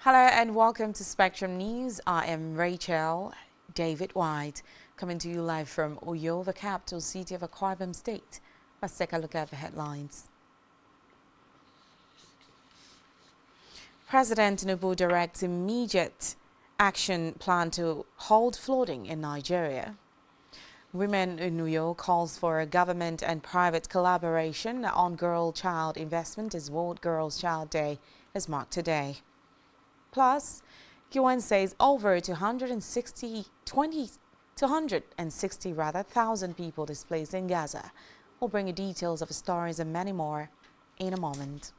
Hello and welcome to Spectrum News. I am Rachel David White, coming to you live from Uyo, the capital city of Akwa Ibom State. Let's take a look at the headlines. President Tinubu directs immediate action plan to halt flooding in Nigeria. Women in Uyo calls for government and private collaboration on girl-child investment as World Girls Child Day is marked today. Plus, UN says over 260,000 people displaced in Gaza. We'll bring you details of the stories and many more in a moment.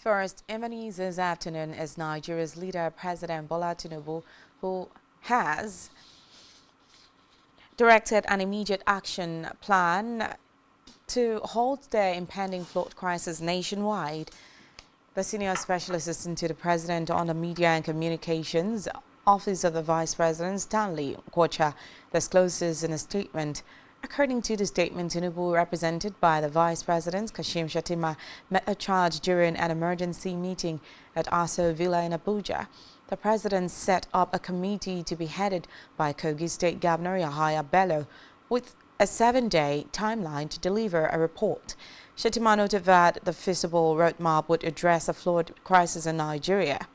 First, in the news this afternoon is Nigeria's leader, President Bola Tinubu, who has directed an immediate action plan to halt the impending flood crisis nationwide. The senior special assistant to the president on the Media and Communications Office of the Vice President, Stanley Kocha, discloses in a statement. According to the statement, Tinubu, represented by the Vice President, Kashim Shettima, met a charge during an emergency meeting at Aso Villa in Abuja. The President set up a committee to be headed by Kogi State Governor Yahaya Bello with a 7-day timeline to deliver a report. Shettima noted that the feasible roadmap would address the flood crisis in Nigeria.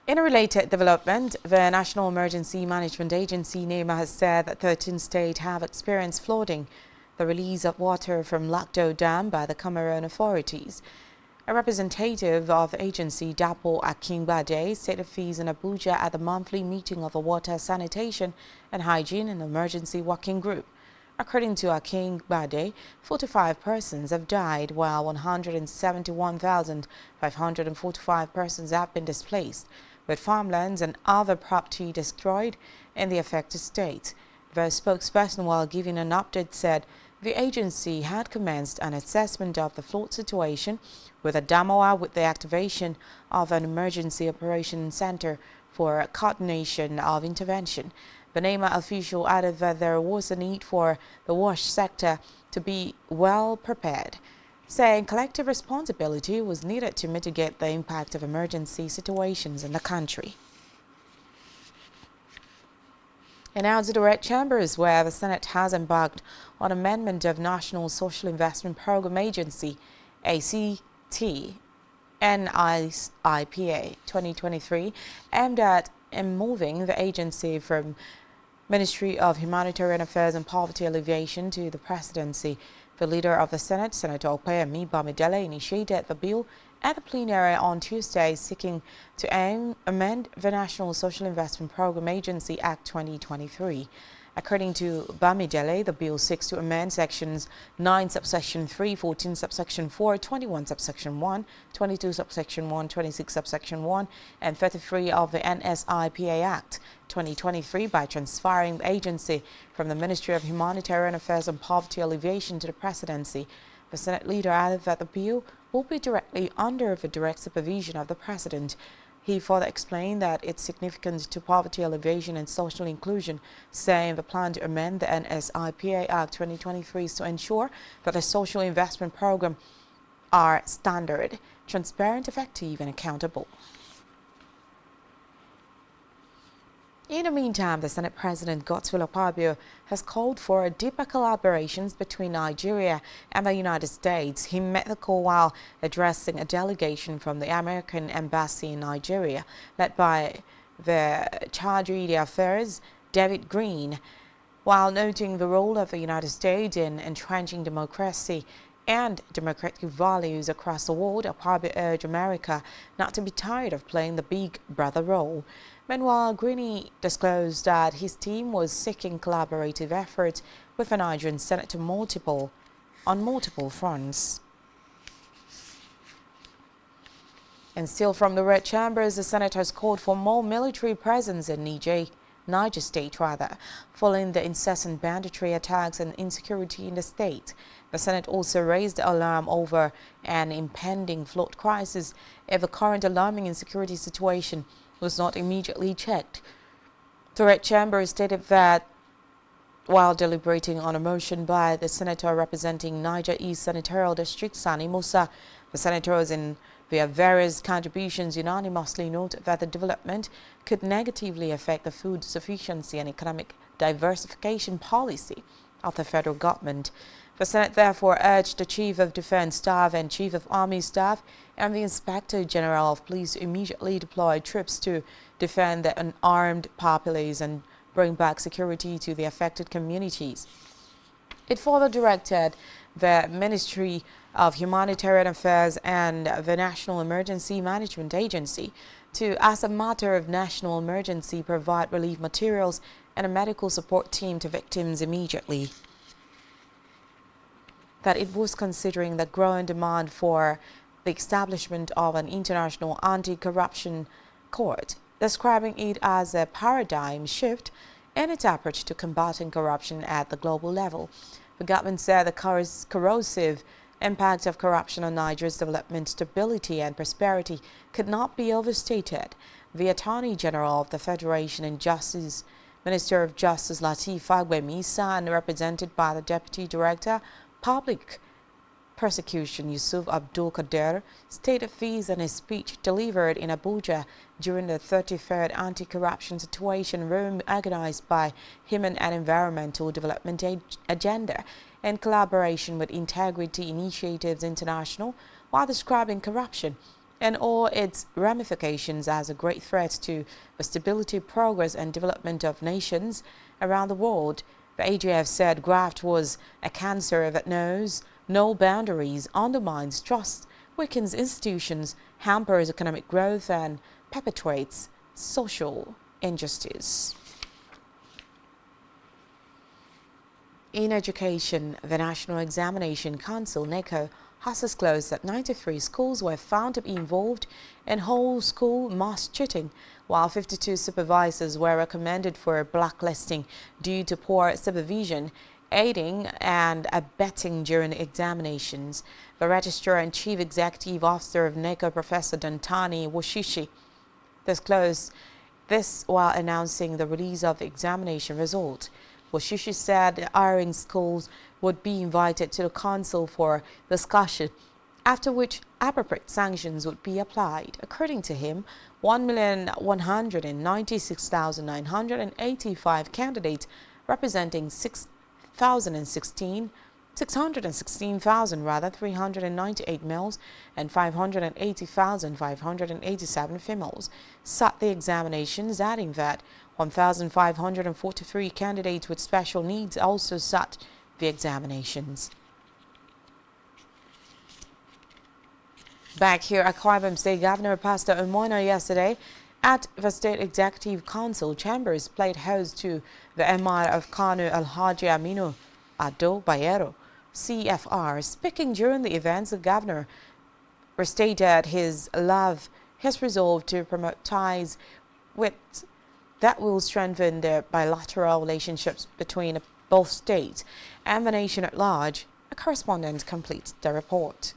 In a related development, the National Emergency Management Agency, NEMA, has said that 13 states have experienced flooding. The release of water from Lakdo Dam by the Cameroon authorities. A representative of the agency, Dapo Akingbade, stated fees in Abuja at the monthly meeting of the Water, Sanitation and Hygiene and Emergency Working Group. According to Akingbade, 45 persons have died, while 171,545 persons have been displaced, with farmlands and other property destroyed in the affected states. The spokesperson, while giving an update, said the agency had commenced an assessment of the flood situation with Adamawa with the activation of an emergency operations center for coordination of intervention. The NEMA official added that there was a need for the wash sector to be well prepared, saying collective responsibility was needed to mitigate the impact of emergency situations in the country. And now to the Red Chambers, where the Senate has embarked on amendment of National Social Investment Program Agency, ACT, NISIPA 2023, aimed at moving the agency from Ministry of Humanitarian Affairs and Poverty Alleviation to the Presidency. The leader of the Senate, Senator Opeyemi Bamidele, initiated the bill at the plenary on Tuesday, seeking to amend the National Social Investment Program Agency Act 2023. According to Bamidele, the bill seeks to amend sections 9 subsection 3, 14 subsection 4, 21 subsection 1, 22 subsection 1, 26 subsection 1, and 33 of the NSIPA Act 2023 by transferring the agency from the Ministry of Humanitarian Affairs and Poverty Alleviation to the Presidency. The Senate leader added that the bill will be directly under the direct supervision of the President. He further explained that it's significant to poverty alleviation and social inclusion, saying the plan to amend the NSIPA Act 2023 is to ensure that the social investment program are standard, transparent, effective, and accountable. In the meantime, the Senate President, Godswill Akpabio, has called for deeper collaborations between Nigeria and the United States. He met the call while addressing a delegation from the American Embassy in Nigeria, led by the Charge d'Affaires, David Green. While noting the role of the United States in entrenching democracy and democratic values across the world, Akpabio urged America not to be tired of playing the big brother role. Meanwhile, Greene disclosed that his team was seeking collaborative efforts with the Nigerian Senate on multiple fronts. And still from the red chambers, the Senate has called for more military presence in Niger State, following the incessant banditry attacks and insecurity in the state. The Senate also raised the alarm over an impending flood crisis if the current alarming insecurity situation was not immediately checked. The red chamber stated that while deliberating on a motion by the senator representing Niger East Senatorial District, Sani Musa, the senators in their various contributions unanimously noted that the development could negatively affect the food sufficiency and economic diversification policy of the federal government. The Senate therefore urged the Chief of Defense Staff and Chief of Army Staff and the Inspector General of Police to immediately deploy troops to defend the unarmed populace and bring back security to the affected communities. It further directed the Ministry of Humanitarian Affairs and the National Emergency Management Agency to, as a matter of national emergency, provide relief materials and a medical support team to victims immediately. That it was considering the growing demand for the establishment of an international anti-corruption court, describing it as a paradigm shift in its approach to combating corruption at the global level. The government said the corrosive impact of corruption on Niger's development, stability and prosperity could not be overstated. The Attorney General of the Federation and Minister of Justice Lateef Fagbemi, represented by the Deputy Director, Public Prosecution Yusuf Abdul Kader, stated these in a speech delivered in Abuja during the 33rd Anti-Corruption Situation Room organized by Human and Environmental Development Agenda in collaboration with Integrity Initiatives International, while describing corruption and all its ramifications as a great threat to the stability, progress and development of nations around the world. The AGF said graft was a cancer that knows no boundaries, undermines trust, weakens institutions, hampers economic growth and perpetuates social injustice. In education, the National Examination Council, NECO, has disclosed that 93 schools were found to be involved in whole school mass cheating, while 52 supervisors were recommended for blacklisting due to poor supervision, aiding and abetting during the examinations. The Registrar and Chief Executive Officer of NECO, Professor Dantani Washishi, disclosed this while announcing the release of the examination result. Washishi said the erring schools would be invited to the council for discussion, after which appropriate sanctions would be applied. According to him, 1,196,985 candidates representing 616,398 males and 580,587 females sat the examinations, adding that 1,543 candidates with special needs also sat the examinations. Back here, Akwa Ibom State Governor Pastor Omono yesterday at the State Executive Council chambers played host to the Emir of Kano Alhaji Aminu Ado Bayero, CFR. Speaking during the events, the governor restated his resolve to promote ties that will strengthen the bilateral relationships between both states and the nation at large. A correspondent completes the report.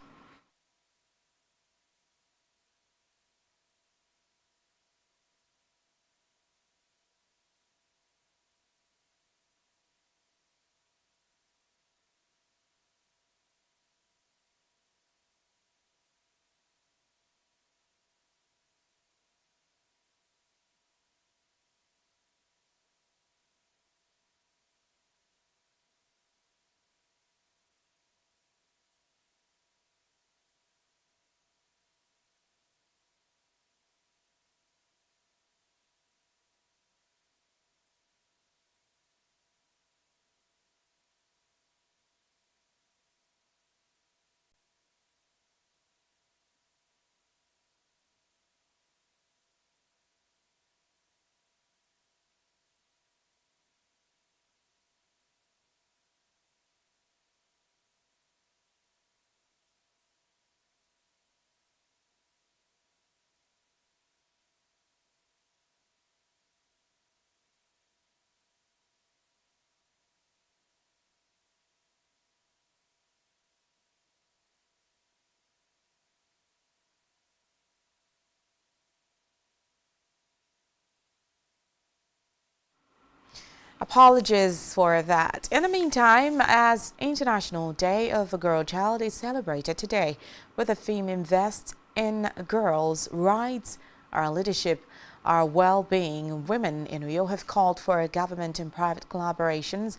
Apologies for that. In the meantime, as International Day of a Girl Child is celebrated today with the theme Invest in Girls' Rights, Our Leadership, Our Well-Being, women in Rio have called for government and private collaborations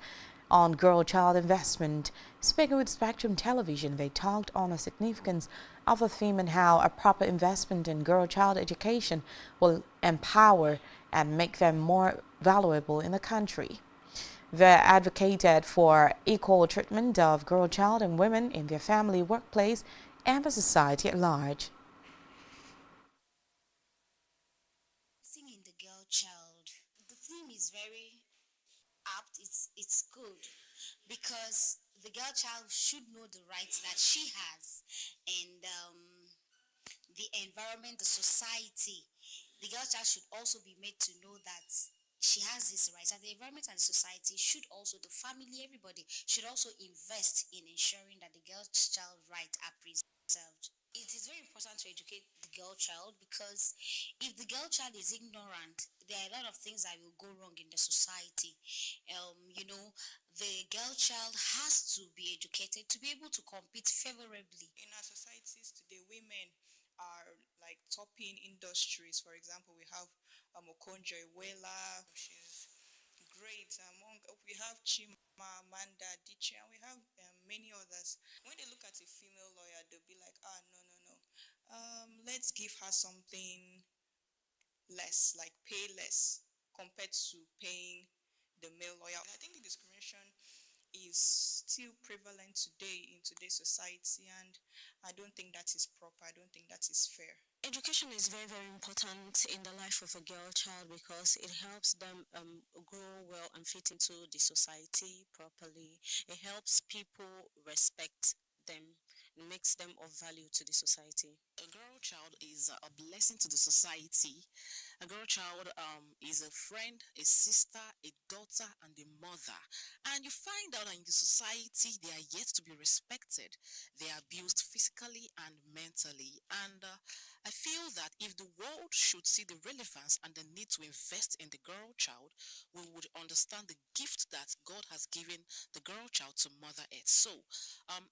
on girl-child investment. Speaking with Spectrum Television, they talked on the significance of the theme and how a proper investment in girl-child education will empower and make them more valuable in the country. They advocated for equal treatment of girl child and women in their family, workplace, and the society at large. In the girl child, the theme is very apt. It's good because the girl child should know the rights that she has, and the environment, the society. The girl child should also be made to know that she has these rights, and the environment and the society should also, the family, everybody should also invest in ensuring that the girl child rights are preserved. It is very important to educate the girl child because if the girl child is ignorant, there are a lot of things that will go wrong in the society. The girl child has to be educated to be able to compete favorably. In our societies today, women are like topping industries. For example, we have Okonjo Iweala. She's great. We have Chima, Amanda, Dichi, and we have many others. When they look at a female lawyer, they'll be like, no, no, no. Let's give her something less, like pay less compared to paying the male lawyer. And I think the discrimination is still prevalent today in today's society, and I don't think that is proper. I don't think that is fair. Education is very, very important in the life of a girl child because it helps them grow well and fit into the society properly. It helps people respect them, makes them of value to the society. A girl child is a blessing to the society. A girl child is a friend, a sister, a daughter, and a mother. And you find out that in the society, they are yet to be respected. They are abused physically and mentally. And I feel that if the world should see the relevance and the need to invest in the girl child, we would understand the gift that God has given the girl child to Mother Earth. So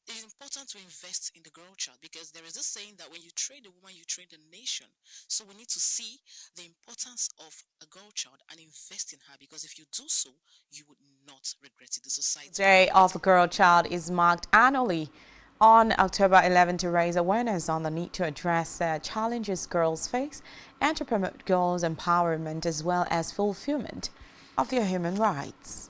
it is important to invest in the girl child because there is a saying that when you train a woman, you train the nation. So we need to see the importance of a girl child and invest in her because if you do so, you would not regret it. The society. Day of a Girl Child is marked annually on October 11 to raise awareness on the need to address challenges girls face and to promote girls' empowerment as well as fulfillment of their human rights.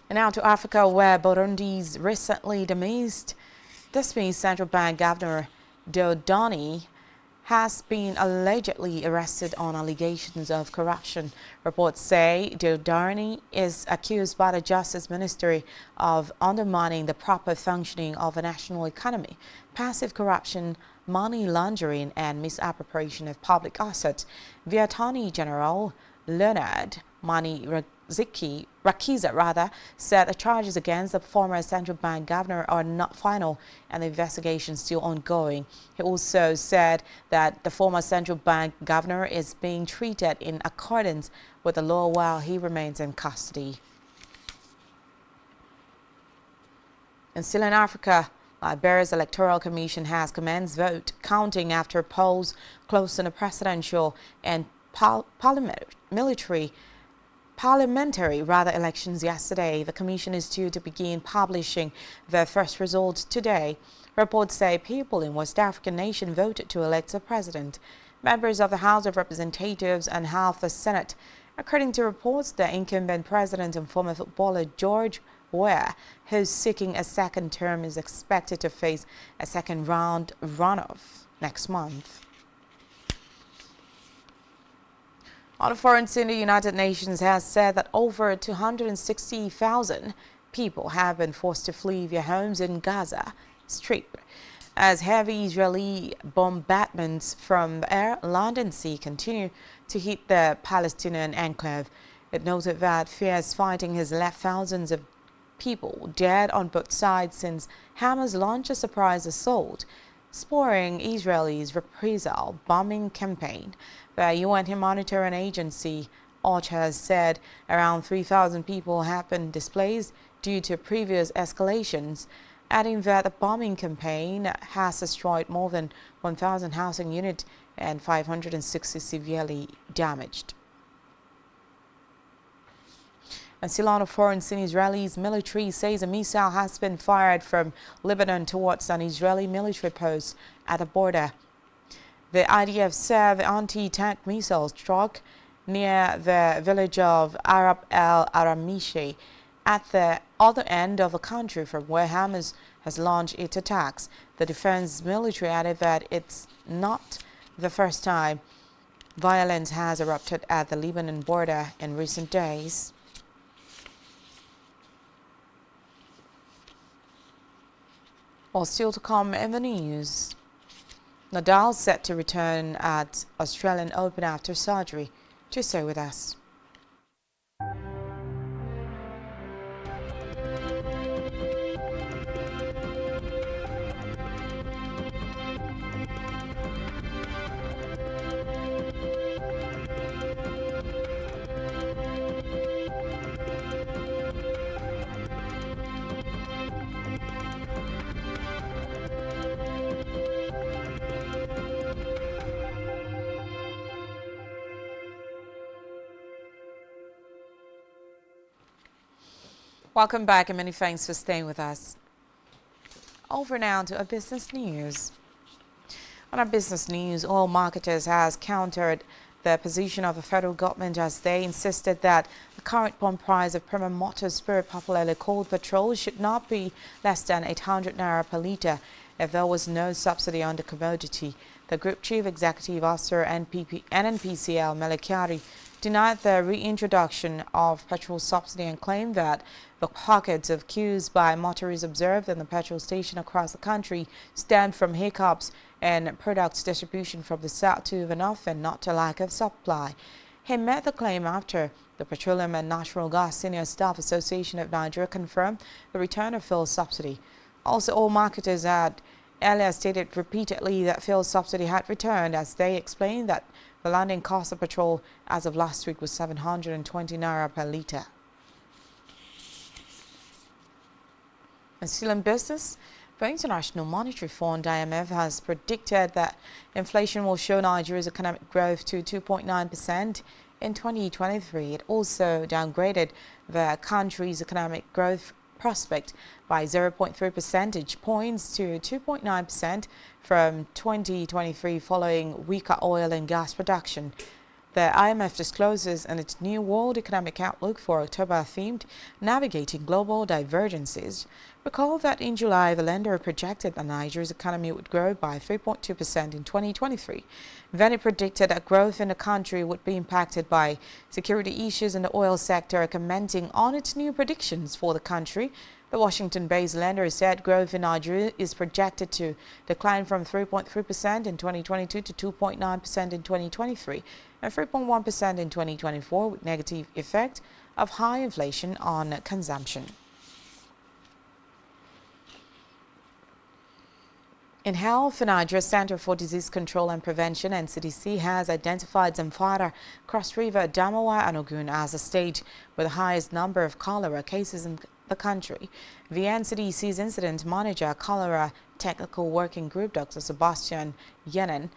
And now to Africa, where Burundi's recently dismissed central bank governor Dieudonné has been allegedly arrested on allegations of corruption. Reports say Dieudonné is accused by the Justice Ministry of undermining the proper functioning of a national economy, passive corruption, money laundering, and misappropriation of public assets. The Attorney General Leonard Mani Rakiza said the charges against the former central bank governor are not final and the investigation is still ongoing. He also said that the former central bank governor is being treated in accordance with the law while he remains in custody. And still in Africa, Liberia's Electoral Commission has commenced vote counting after polls closed in the presidential and parliamentary elections yesterday. The commission is due to begin publishing their first results today. Reports say people in West African nation voted to elect a president, members of the House of Representatives and half the Senate. According to reports, the incumbent president and former footballer George Weah, who's seeking a second term, is expected to face a second round runoff next month. On a foreign scene, the United Nations has said that over 260,000 people have been forced to flee their homes in Gaza Strip as heavy Israeli bombardments from air, land and sea continue to hit the Palestinian enclave. It noted that fierce fighting has left thousands of people dead on both sides since Hamas launched a surprise assault, spurring Israel's reprisal bombing campaign. The UN humanitarian agency OCHA has said around 3,000 people have been displaced due to previous escalations, adding that the bombing campaign has destroyed more than 1,000 housing units and 560 severely damaged. And still on a foreign scene, Israel's military says a missile has been fired from Lebanon towards an Israeli military post at the border. The IDF said the anti-tank missile struck near the village of Arab el-Aramishi at the other end of the country from where Hamas has launched its attacks. The defense military added that it's not the first time violence has erupted at the Lebanon border in recent days. Well, still to come in the news. Nadal set to return at Australian Open after surgery. Do stay with us. Welcome back and many thanks for staying with us. Over now to our business news. On our business news, oil marketers has countered the position of the federal government as they insisted that the current pump price of premium motor spirit, popularly called petrol, should not be less than 800 naira per litre if there was no subsidy on the commodity. The Group Chief Executive Officer NNPCL Melekiari denied the reintroduction of petrol subsidy and claimed that the pockets of queues by motorists observed in the petrol station across the country stemmed from hiccups in products distribution from the south to the north and not a lack of supply. He made the claim after the Petroleum and Natural Gas Senior Staff Association of Nigeria confirmed the return of fuel subsidy. Also, all marketers had earlier stated repeatedly that fuel subsidy had returned, as they explained that the landing cost of petrol as of last week was 720 naira per litre. And still in business, the International Monetary Fund (IMF) has predicted that inflation will show Nigeria's economic growth to 2.9% in 2023. It also downgraded the country's economic growth prospect by 0.3 percentage points to 2.9% from 2023 following weaker oil and gas production. The IMF discloses in its new World Economic Outlook for October themed Navigating Global Divergences. Recall that in July, the lender projected that Nigeria's economy would grow by 3.2% in 2023. Then it predicted that growth in the country would be impacted by security issues in the oil sector. Commenting on its new predictions for the country, the Washington-based lender said growth in Nigeria is projected to decline from 3.3% in 2022 to 2.9% in 2023 and 3.1% in 2024, with negative effect of high inflation on consumption. In health, Nigeria's Center for Disease Control and Prevention (NCDC) has identified Zamfara, Cross River, Adamawa and Ogun as the state with the highest number of cholera cases in the country. The NCDC's Incident Manager, Cholera Technical Working Group, Dr. Sebastian Yenen,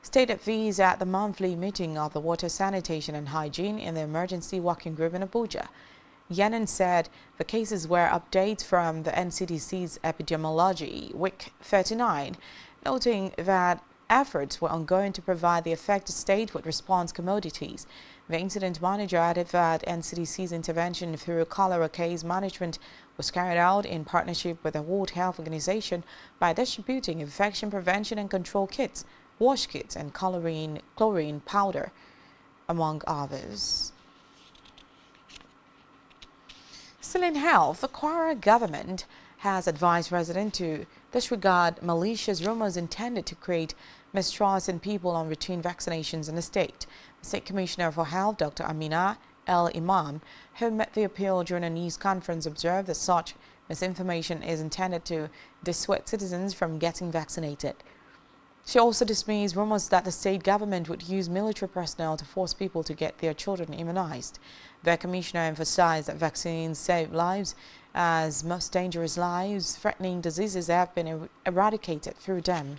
stated these at the monthly meeting of the Water, Sanitation and Hygiene in the Emergency Working Group in Abuja. Yenen said the cases were updates from the NCDC's Epidemiology Week 39, noting that efforts were ongoing to provide the affected state with response commodities. The incident manager added that NCDC's intervention through cholera case management was carried out in partnership with the World Health Organization by distributing infection prevention and control kits, wash kits and chlorine powder, among others. Still in health, the Kwara government has advised residents to disregard malicious rumors intended to create mistrust in people on routine vaccinations in the state. The State Commissioner for Health, Dr. Amina El Imam, who met the appeal during a news conference, observed that such misinformation is intended to dissuade citizens from getting vaccinated. She also dismissed rumors that the state government would use military personnel to force people to get their children immunized. The commissioner emphasized that vaccines save lives, as most dangerous life-threatening diseases have been eradicated through them.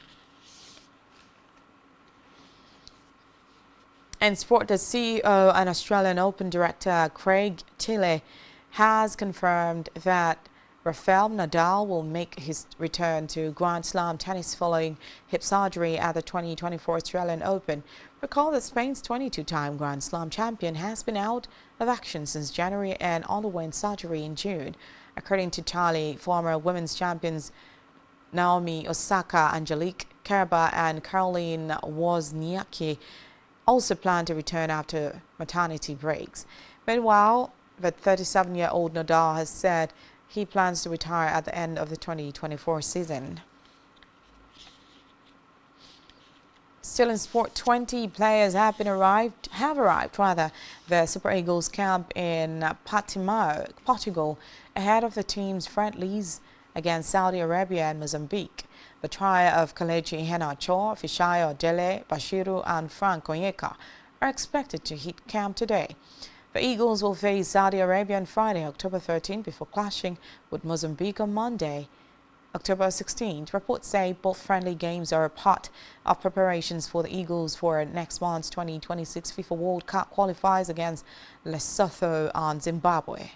In sport, the CEO and Australian Open director Craig Tiley has confirmed that Rafael Nadal will make his return to Grand Slam tennis following hip surgery at the 2024 Australian Open. Recall that Spain's 22-time Grand Slam champion has been out of action since January and underwent surgery in June. According to Tiley, former women's champions Naomi Osaka, Angelique Kerber and Caroline Wozniacki also plan to return after maternity breaks. Meanwhile, the 37-year-old Nadal has said he plans to retire at the end of the 2024 season. Still in sport, 20 players have arrived the Super Eagles camp in Portimao, Portugal, ahead of the team's friendlies against Saudi Arabia and Mozambique. The trio of Kelechi Iheanacho, Fishayo Dele, Bashiru and Frank Onyeka are expected to hit camp today. The Eagles will face Saudi Arabia on Friday, October 13, before clashing with Mozambique on Monday, October 16th. Reports say both friendly games are a part of preparations for the Eagles for next month's 2026 FIFA World Cup qualifiers against Lesotho and Zimbabwe.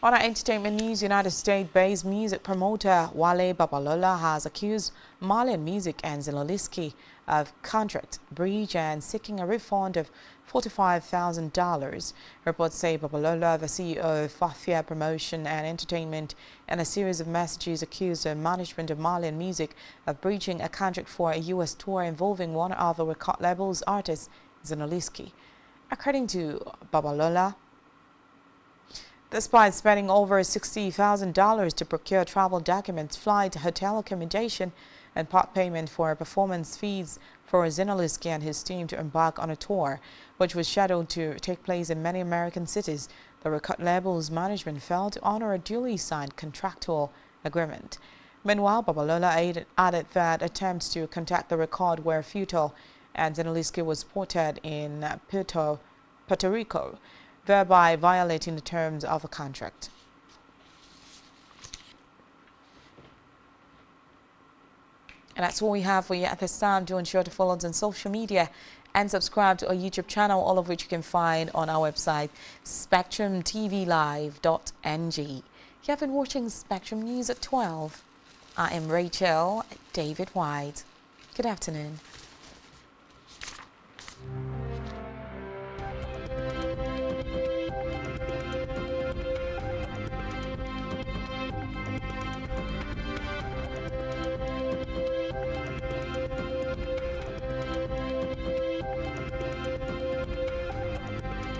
On our entertainment news, United States-based music promoter Wale Babalola has accused Malian Music and Zeloliski of contract breach and seeking a refund of $45,000. Reports say Babalola, the CEO of Fafia Promotion and Entertainment, in a series of messages accused the management of Malian Music of breaching a contract for a U.S. tour involving one of the record label's artists, Zeloliski. According to Babalola, despite spending over $60,000 to procure travel documents, flight, hotel accommodation, and part payment for performance fees for Zeloliski and his team to embark on a tour, which was scheduled to take place in many American cities, the record label's management failed to honor a duly signed contractual agreement. Meanwhile, Babalola added that attempts to contact the record were futile, and Zeloliski was ported in Puerto Rico, thereby violating the terms of the contract. And that's all we have for you at this time. Do ensure to follow us on social media and subscribe to our YouTube channel, all of which you can find on our website, SpectrumTVLive.ng. You have been watching Spectrum News at 12. I am Rachel David White. Good afternoon.